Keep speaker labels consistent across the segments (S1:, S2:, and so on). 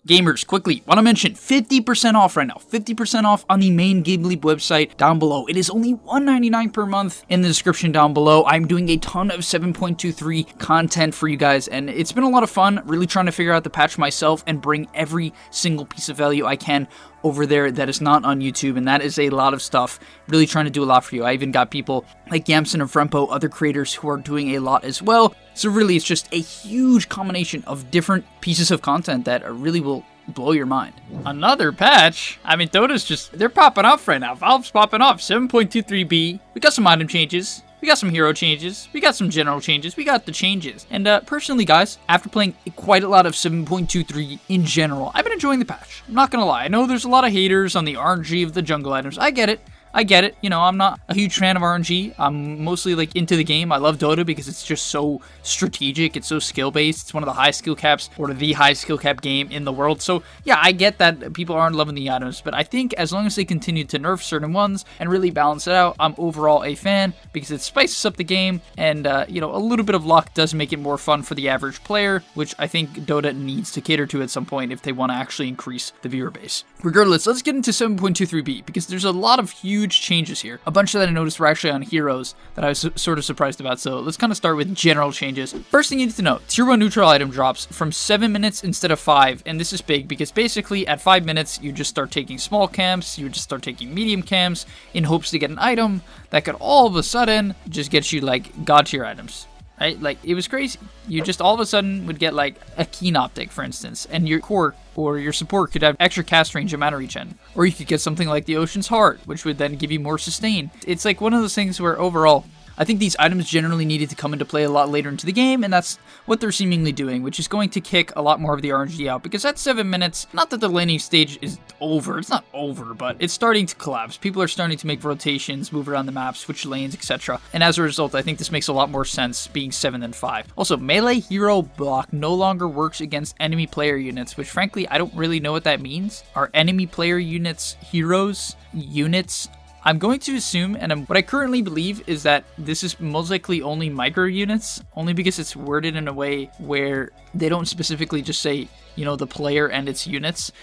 S1: Gamers, quickly, want to mention 50% off right now. 50% off on the main gameleap website down below. It is only $1.99 per month in the description down below. I'm doing a ton of 7.23 content for you guys, and it's been a lot of fun really trying to figure out the patch myself and bring every single piece of value I can over there that is not on YouTube, and that is a lot of stuff. Really trying to do a lot for you. I even got people like Yamson and Frempo, other creators who are doing a lot as well. So really, it's just a huge combination of different pieces of content that really will blow your mind. Another patch? I mean, Dota's just, they're popping off right now. Valve's popping off. 7.23b. We got some item changes. We got some hero changes, we got some general changes, we got the changes. And personally, guys, after playing quite a lot of 7.23 in general, I've been enjoying the patch. I'm not gonna lie. I know there's a lot of haters on the RNG of the jungle items. I get it. You know, I'm not a huge fan of RNG. I'm mostly like into the game. I love Dota because it's just so strategic. It's so skill-based. It's one of the high skill caps or the high skill cap game in the world. So yeah, I get that people aren't loving the items, but I think as long as they continue to nerf certain ones and really balance it out, I'm overall a fan because it spices up the game, and you know, a little bit of luck does make it more fun for the average player, which I think Dota needs to cater to at some point if they want to actually increase the viewer base. Regardless, let's get into 7.23b because there's a lot of huge changes here. A bunch that I noticed were actually on heroes that I was sort of surprised about, so let's kind of start with general changes. First thing you need to know, tier 1 neutral item drops from 7 minutes instead of 5, and this is big because basically at 5 minutes you just start taking small camps, you just start taking medium camps in hopes to get an item that could all of a sudden just get you like god tier items. Right? Like, it was crazy. You just all of a sudden would get like a keen optic, for instance, and your core or your support could have extra cast range and mana regen. Or you could get something like the Ocean's Heart, which would then give you more sustain. It's like one of those things where overall, I think these items generally needed to come into play a lot later into the game, and that's what they're seemingly doing, which is going to kick a lot more of the RNG out, because at 7 minutes, not that the laning stage is over, it's not over, but it's starting to collapse. People are starting to make rotations, move around the map, switch lanes, etc. And as a result, I think this makes a lot more sense being 7 than 5. Also, melee hero block no longer works against enemy player units, which frankly, I don't really know what that means. Are enemy player units heroes units? I'm going to assume, and what I currently believe is that this is most likely only micro units, only because it's worded in a way where they don't specifically just say, you know, the player and its units.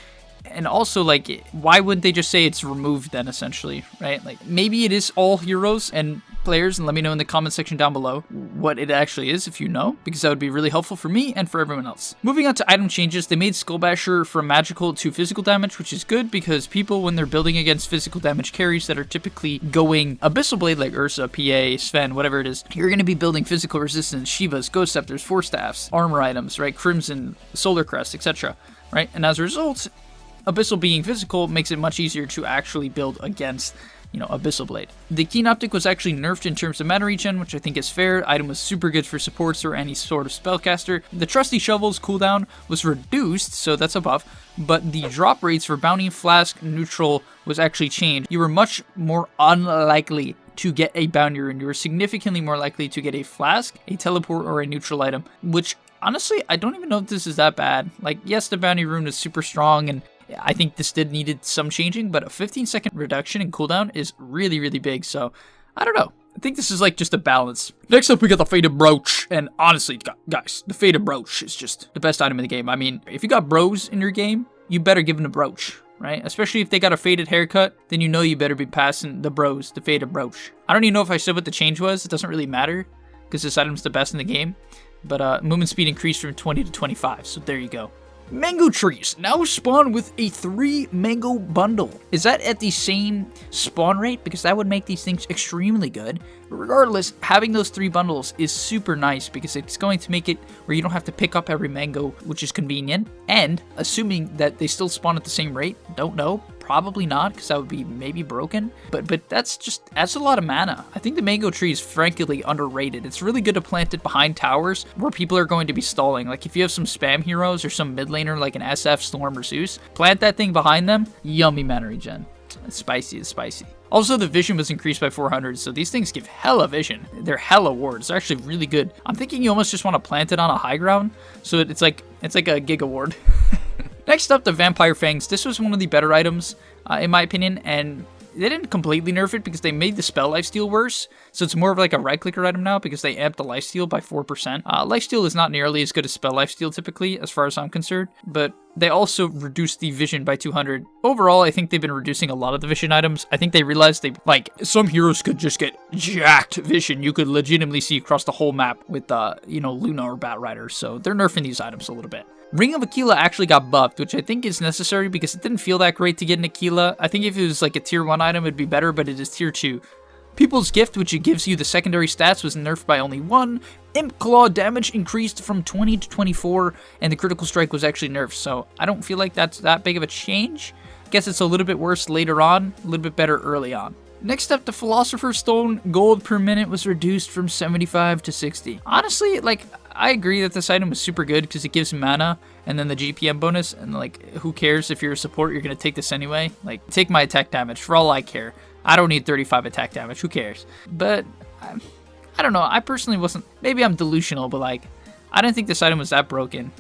S1: And also, like, why wouldn't they just say it's removed then, essentially, right? Like, maybe it is all heroes and players, and let me know in the comment section down below what it actually is if you know, because that would be really helpful for me and for everyone else. Moving on to item changes, they made Skull Basher from magical to physical damage, which is good because people, when they're building against physical damage carries that are typically going Abyssal Blade like Ursa, PA, Sven, whatever it is, you're going to be building physical resistance, Shivas, Ghost Scepters, Force Staffs, armor items, right, Crimson, Solar Crest, etc., right? And as a result, Abyssal being physical makes it much easier to actually build against, you know, Abyssal Blade. The Keen Optic was actually nerfed in terms of mana regen, which I think is fair. Item was super good for supports or any sort of spellcaster. The Trusty Shovel's cooldown was reduced, so that's a buff, but the drop rates for Bounty, Flask, Neutral was actually changed. You were much more unlikely to get a Bounty Rune. You were significantly more likely to get a Flask, a Teleport, or a Neutral item, which honestly, I don't even know if this is that bad. Like, yes, the Bounty Rune is super strong, and I think this needed some changing, but a 15-second reduction in cooldown is really, really big, so I don't know. I think this is like just a balance. Next up, we got the Faded Brooch, and honestly, guys, the Faded Brooch is just the best item in the game. I mean, if you got bros in your game, you better give them a brooch, right? Especially if they got a faded haircut, then you know you better be passing the bros the Faded Brooch. I don't even know if I said what the change was. It doesn't really matter, because this item's the best in the game, but movement speed increased from 20 to 25, so there you go. Mango trees now spawn with a 3 mango bundle. Is that at the same spawn rate? Because that would make these things extremely good. But regardless, having those 3 bundles is super nice because it's going to make it where you don't have to pick up every mango, which is convenient. And assuming that they still spawn at the same rate, don't know. Probably not, because that would be maybe broken. But that's a lot of mana. I think the mango tree is frankly underrated. It's really good to plant it behind towers where people are going to be stalling. Like if you have some spam heroes or some mid laner like an SF, Storm, or Zeus, plant that thing behind them, yummy mana regen. It's spicy, it's spicy. Also, the vision was increased by 400, so these things give hella vision. They're hella wards. They're actually really good. I'm thinking you almost just want to plant it on a high ground, so it's like a Giga Ward. Next up, the Vampire Fangs. This was one of the better items, in my opinion, and they didn't completely nerf it because they made the spell lifesteal worse, so it's more of like a right-clicker item now because they amped the lifesteal by 4%. Lifesteal is not nearly as good as spell lifesteal typically, as far as I'm concerned, but They also reduced the vision by 200. Overall, I think they've been reducing a lot of the vision items. I think they realized some heroes could just get jacked vision. You could legitimately see across the whole map with, Luna or Batrider. So they're nerfing these items a little bit. Ring of Aquila actually got buffed, which I think is necessary because it didn't feel that great to get an Aquila. I think if it was like a tier 1 item, it'd be better, but it is tier 2. People's Gift, which it gives you the secondary stats, was nerfed by only 1. Imp Claw damage increased from 20 to 24, and the critical strike was actually nerfed, so I don't feel like that's that big of a change. I guess it's a little bit worse later on, a little bit better early on. Next up, the Philosopher's Stone gold per minute was reduced from 75 to 60. Honestly, I agree that this item is super good because it gives mana and then the GPM bonus, and who cares if you're a support, you're going to take this anyway. Take my attack damage for all I care. I don't need 35 attack damage, who cares? But, I don't know, I personally wasn't, maybe I'm delusional, but I didn't think this item was that broken.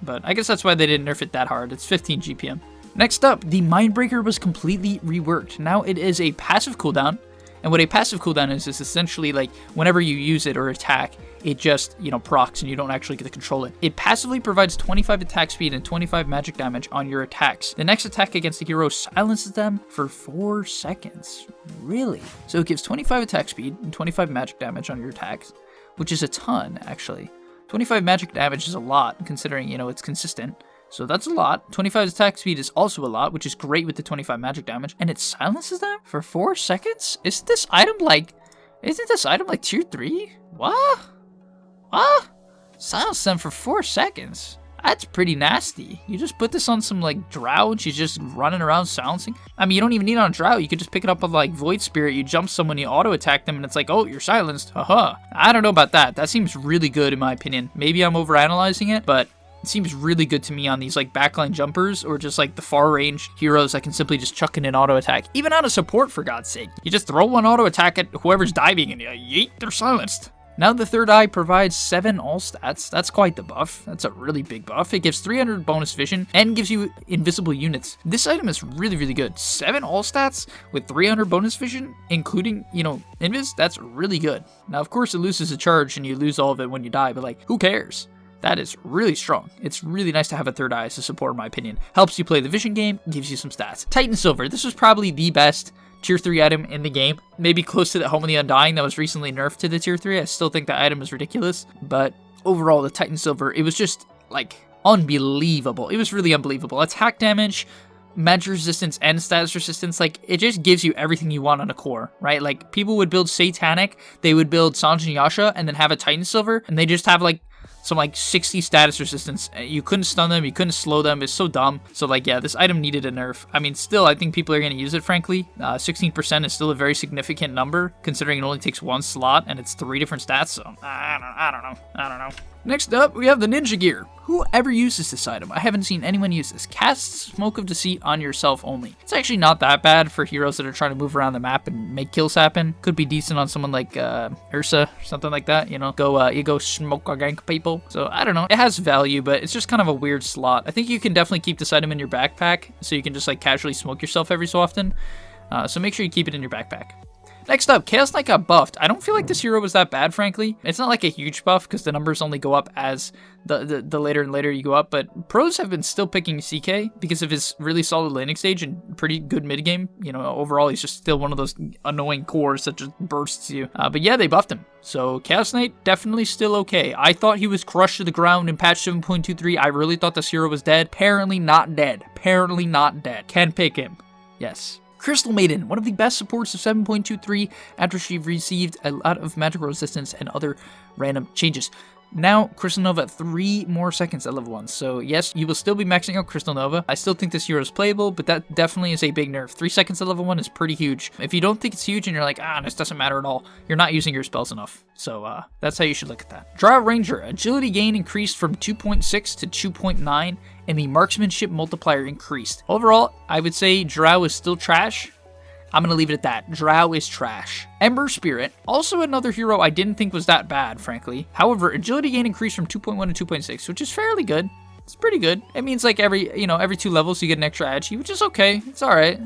S1: But I guess that's why they didn't nerf it that hard. It's 15 GPM. Next up, the Mindbreaker was completely reworked. Now it is a passive cooldown, and what a passive cooldown is essentially whenever you use it or attack, it just, procs and you don't actually get to control it. It passively provides 25 attack speed and 25 magic damage on your attacks. The next attack against the hero silences them for 4 seconds. Really? So it gives 25 attack speed and 25 magic damage on your attacks, which is a ton, actually. 25 magic damage is a lot, considering, it's consistent. So that's a lot. 25 attack speed is also a lot, which is great with the 25 magic damage. And it silences them for 4 seconds? Isn't this item tier 3? What? Silence them for 4 seconds? That's pretty nasty. You just put this on some drow and she's just running around silencing. I mean, you don't even need it on drow. You could just pick it up on Void Spirit. You jump someone, you auto attack them, and it's oh, you're silenced. Haha. I don't know about that. That seems really good in my opinion. Maybe I'm overanalyzing it, but it seems really good to me on these backline jumpers or just the far range heroes that can simply just chuck in an auto attack. Even on a support, for God's sake. You just throw one auto attack at whoever's diving and yeet, they're silenced. Now the third eye provides 7 all stats. That's quite the buff. That's a really big buff. It gives 300 bonus vision and gives you invisible units. This item is really, really good. 7 all stats with 300 bonus vision, including, invis. That's really good. Now, of course, it loses a charge and you lose all of it when you die, but who cares? That is really strong. It's really nice to have a third eye as a support, in my opinion. Helps you play the vision game, gives you some stats. Titan Silver. This was probably the best tier 3 item in the game. Maybe close to the Home of the Undying that was recently nerfed to the tier 3. I still think the item is ridiculous. But overall, the Titan Silver, it was just, unbelievable. It was really unbelievable. Attack damage, magic resistance, and status resistance, it just gives you everything you want on a core, right? People would build Satanic, they would build Sanjin Yasha, and then have a Titan Silver, and they just have, some 60 status resistance. You couldn't stun them, you couldn't slow them. It's so dumb. So yeah, this item needed a nerf. I mean, still, I think people are going to use it, frankly. 16% is still a very significant number, considering it only takes 1 slot and it's 3 different stats. So I don't know. Next up, we have the Ninja Gear. Whoever uses this item, I haven't seen anyone use this. Cast Smoke of Deceit on yourself only. It's actually not that bad for heroes that are trying to move around the map and make kills happen. Could be decent on someone like Ursa or something like that, you go smoke or gank people. So I don't know, it has value, but it's just kind of a weird slot. I think you can definitely keep this item in your backpack, so you can just casually smoke yourself every so often. So make sure you keep it in your backpack. Next up, Chaos Knight got buffed. I don't feel like this hero was that bad, frankly. It's not a huge buff because the numbers only go up as the later and later you go up, but pros have been still picking CK because of his really solid laning stage and pretty good mid game. Overall, he's just still one of those annoying cores that just bursts you. But yeah, they buffed him. So Chaos Knight, definitely still okay. I thought he was crushed to the ground in patch 7.23. I really thought this hero was dead. Apparently not dead. Can pick him. Yes. Crystal Maiden, one of the best supports of 7.23 after she received a lot of magical resistance and other random changes. Now, Crystal Nova 3 more seconds at level 1. So yes, you will still be maxing out Crystal Nova. I still think this hero is playable, but that definitely is a big nerf. 3 seconds at level 1 is pretty huge. If you don't think it's huge and you're this doesn't matter at all, you're not using your spells enough. So that's how you should look at that. Drow Ranger, agility gain increased from 2.6 to 2.9, and the marksmanship multiplier increased. Overall, I would say Drow is still trash. I'm going to leave it at that. Drow is trash. Ember Spirit, also another hero I didn't think was that bad, frankly. However, agility gain increased from 2.1 to 2.6, which is fairly good. It's pretty good. It means every 2 levels you get an extra agi, which is okay. It's alright.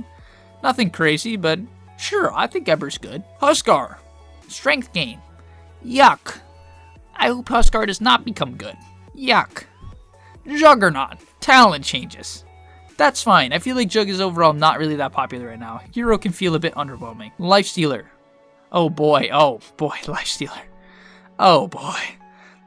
S1: Nothing crazy, but sure, I think Ember's good. Huskar, strength gain. Yuck. I hope Huskar does not become good. Yuck. Juggernaut, talent changes. That's fine. I feel like Jug is overall not really that popular right now. Hero can feel a bit underwhelming. Lifestealer. Oh boy, Lifestealer. Oh boy,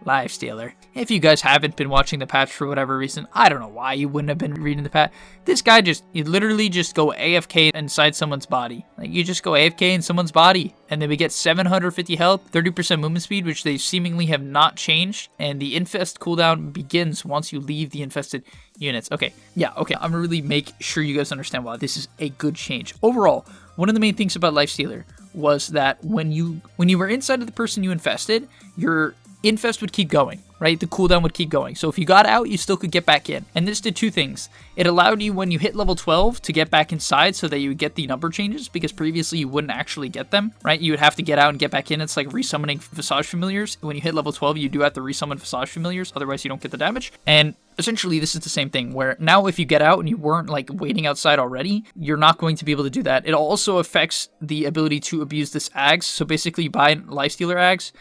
S1: Lifestealer. If you guys haven't been watching the patch for whatever reason, I don't know why you wouldn't have been reading the patch. This guy you literally just go AFK inside someone's body. Like, you just go AFK in someone's body, and then we get 750 health, 30% movement speed, which they seemingly have not changed, and the infest cooldown begins once you leave the infested units. Okay, yeah, okay. I'm gonna really make sure you guys understand why this is a good change. Overall, one of the main things about Lifestealer was that when you were inside of the person you infested, your infest would keep going, right? The cooldown would keep going. So if you got out, you still could get back in. And this did two things. It allowed you, when you hit level 12, to get back inside so that you would get the number changes, because previously you wouldn't actually get them, right? You would have to get out and get back in. It's like resummoning Visage Familiars. When you hit level 12, you do have to resummon Visage Familiars, otherwise you don't get the damage. And essentially this is the same thing, where now if you get out and you weren't like waiting outside already, you're not going to be able to do that. It also affects the ability to abuse this Ags. So basically you buy Lifestealer Ags,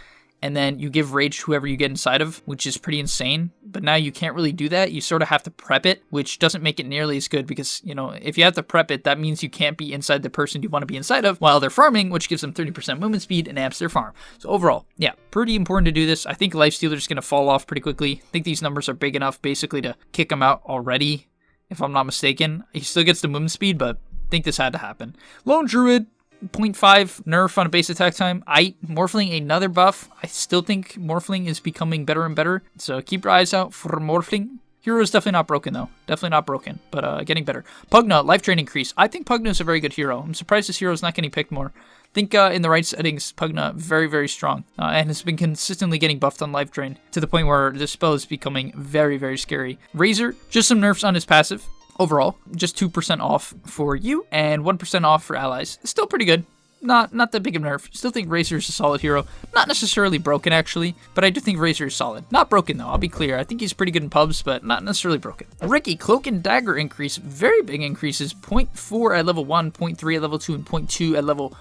S1: and then you give rage to whoever you get inside of, which is pretty insane. But now you can't really do that. You sort of have to prep it, which doesn't make it nearly as good, because, you know, if you have to prep it, that means you can't be inside the person you want to be inside of while they're farming, which gives them 30% movement speed and amps their farm. So overall, yeah, pretty important to do this. I think Lifestealer is going to fall off pretty quickly. I think these numbers are big enough basically to kick him out already, if I'm not mistaken. He still gets the movement speed, but I think this had to happen. Lone Druid. 0.5 nerf on a base attack time. Morphling, another buff. I still think Morphling is becoming better and better, so keep your eyes out for Morphling. Hero is definitely not broken though. Definitely not broken, but getting better. Pugna, life drain increase. I think Pugna is a very good hero. I'm surprised this hero is not getting picked more. I think in the right settings, Pugna very, very strong, and has been consistently getting buffed on life drain to the point where this spell is becoming very, very scary. Razor, just some nerfs on his passive. Overall, just 2% off for you and 1% off for allies. Still pretty good. Not that big of a nerf. Still think Razor is a solid hero. Not necessarily broken, actually, but I do think Razor is solid. Not broken, though, I'll be clear. I think he's pretty good in pubs, but not necessarily broken. Ricky, Cloak and Dagger increase. Very big increases. 0.4 at level 1, 0.3 at level 2, and 0.2 at level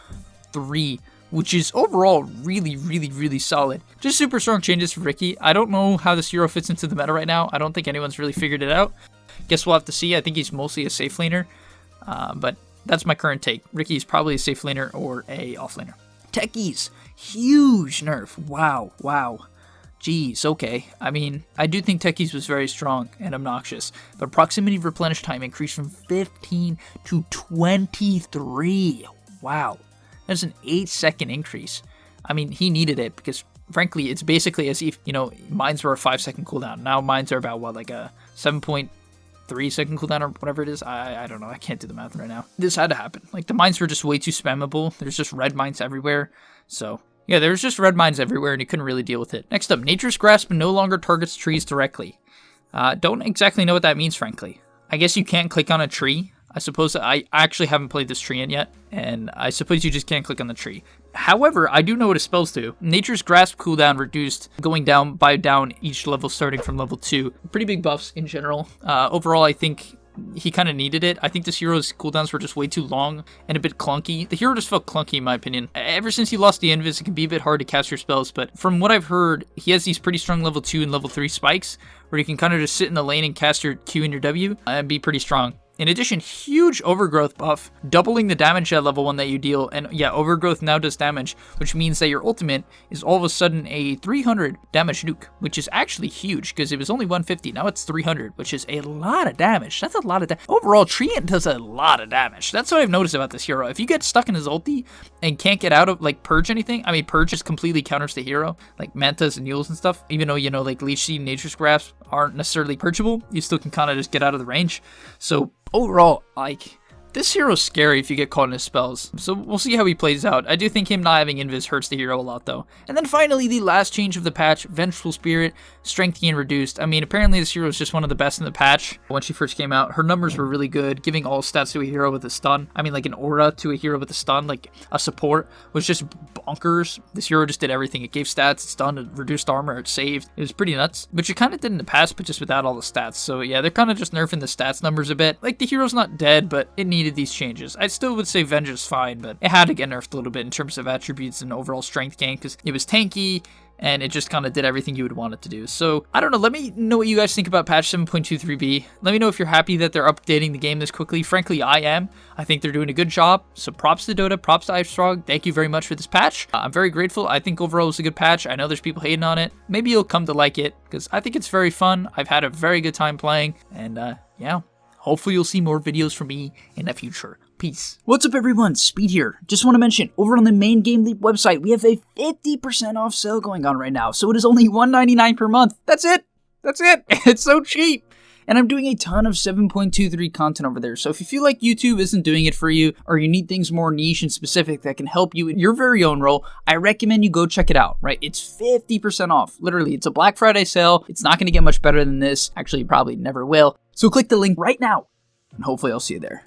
S1: 3. Which is overall really, really, really solid. Just super strong changes for Ricky. I don't know how this hero fits into the meta right now. I don't think anyone's really figured it out. Guess we'll have to see. I think he's mostly a safe laner, but that's my current take. Ricky's probably a safe laner or a off laner. Techies, huge nerf. Wow. Jeez, okay. I mean, I do think Techies was very strong and obnoxious, but proximity replenish time increased from 15 to 23. Wow. That's an 8-second increase. I mean, he needed it because, frankly, it's basically as if, you know, mines were a 5-second cooldown. Now mines are about, what, like a 7.3-second cooldown or whatever it is? I don't know. I can't do the math right now. This had to happen. Like, the mines were just way too spammable. There's just red mines everywhere. So, yeah, there's just red mines everywhere, and you couldn't really deal with it. Next up, Nature's Grasp no longer targets trees directly. Don't exactly know what that means, frankly. I guess you can't click on a tree. I suppose I actually haven't played this Treant yet, and I suppose you just can't click on the tree. However, I do know what it spells to. Nature's Grasp cooldown reduced, going down by down each level starting from level 2. Pretty big buffs in general. Overall, I think he kind of needed it. I think this hero's cooldowns were just way too long and a bit clunky. The hero just felt clunky in my opinion. Ever since he lost the invis, it can be a bit hard to cast your spells, but from what I've heard, he has these pretty strong level 2 and level 3 spikes where you can kind of just sit in the lane and cast your Q and your W and be pretty strong. In addition, huge Overgrowth buff, doubling the damage at level 1 that you deal, and yeah, Overgrowth now does damage, which means that your ultimate is all of a sudden a 300 damage nuke, which is actually huge, because it was only 150, now it's 300, which is a lot of damage. That's a lot of damage. Overall, Treant does a lot of damage. That's what I've noticed about this hero. If you get stuck in his ulti and can't get out of, like, Purge anything, I mean, Purge just completely counters the hero, like Mantas and Yules and stuff, even though, you know, like, Leech Seed and Nature's Grasp aren't necessarily purgeable, you still can kind of just get out of the range, so overall, like, this hero's scary if you get caught in his spells, so we'll see how he plays out. I do think him not having invis hurts the hero a lot, though. And then finally, the last change of the patch, Vengeful Spirit, strength gain reduced. I mean, apparently this hero is just one of the best in the patch. When she first came out, her numbers were really good, giving all stats to a hero with a stun. I mean, like an aura to a hero with a stun, like a support, was just bonkers. This hero just did everything. It gave stats, it stunned, it reduced armor, it saved. It was pretty nuts, which it kind of did in the past, but just without all the stats. So yeah, they're kind of just nerfing the stats numbers a bit. Like, the hero's not dead, but it needs needed these changes. I still would say Venge's fine, but it had to get nerfed a little bit in terms of attributes and overall strength gain, because it was tanky, and it just kind of did everything you would want it to do. So, I don't know, let me know what you guys think about patch 7.23b. Let me know if you're happy that they're updating the game this quickly. Frankly, I am. I think they're doing a good job. So props to Dota, props to iStrong. Thank you very much for this patch. I'm very grateful. I think overall it's a good patch. I know there's people hating on it. Maybe you'll come to like it, because I think it's very fun. I've had a very good time playing, and yeah, hopefully you'll see more videos from me in the future. Peace. What's up, everyone? Speed here. Just want to mention, over on the main gameleap website, we have a 50% off sale going on right now. So it is only $1.99 per month. That's it. That's it. It's so cheap. And I'm doing a ton of 7.23 content over there. So if you feel like YouTube isn't doing it for you, or you need things more niche and specific that can help you in your very own role, I recommend you go check it out, right? It's 50% off. Literally, it's a Black Friday sale. It's not going to get much better than this. Actually, it probably never will. So click the link right now, and hopefully I'll see you there.